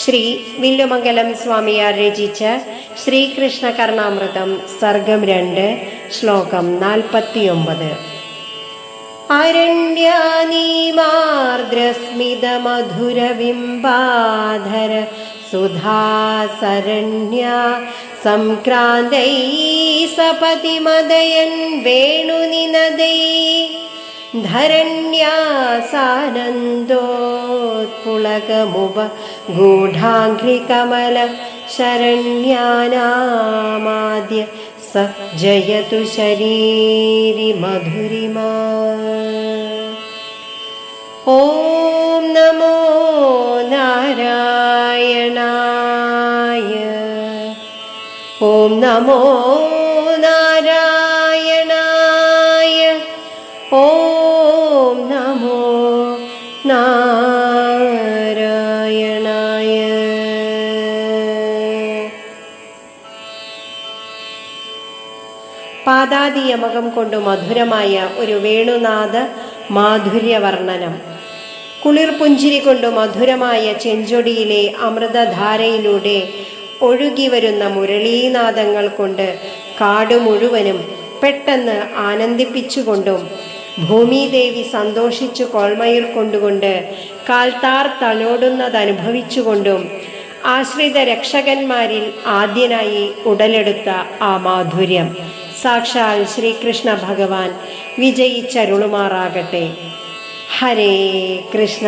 ശ്രീ വില്ലുമംഗലം സ്വാമിയാർ രചിച്ച ശ്രീകൃഷ്ണ കർണാമൃതം സർഗം 2 ശ്ലോകം 49. അരണ്യാനീമാർദ്രസ്മിതമധുരബിംബാധര സുധാസരണ്യാ സംക്രാന്തൈ സപതിമദയൻ വേണുനിനദൈ ധരണ്യാസാനന്ദോത്പുളകമുപ ഗൂഢാംഘ്രികമല ശരണ്യാനാമാദ്യ സ ജയതു ശരീരി മധുരിമാ. ഓം നമോ നാരായണായ. ഓം നമോ നാരായണായ. ഓം നമോ നാരായണായ. പാദാദിയമകം കൊണ്ട് മധുരമായ ഒരു വേണുനാഥ മാധുര്യവർണ്ണനം. കുളിർപുഞ്ചിരി കൊണ്ട് മധുരമായ ചെഞ്ചൊടിയിലെ അമൃതധാരയിലൂടെ ഒഴുകിവരുന്ന മുരളീനാദങ്ങൾ കൊണ്ട് കാട് മുഴുവനും പെട്ടെന്ന് ആനന്ദിപ്പിച്ചുകൊണ്ടും ഭൂമിദേവി സന്തോഷിച്ചു കോൾമയിൽ കൊണ്ടുകൊണ്ട് കാൽത്താർ തലോടുന്നതനുഭവിച്ചുകൊണ്ടും ആശ്രിത രക്ഷകന്മാരിൽ ആദ്യനായി ഉടലെടുത്ത ആ മാധുര്യം സാക്ഷാൽ ശ്രീകൃഷ്ണ ഭഗവാൻ വിജയിച്ചരുളുമാറാകട്ടെ. ഹരേ കൃഷ്ണ.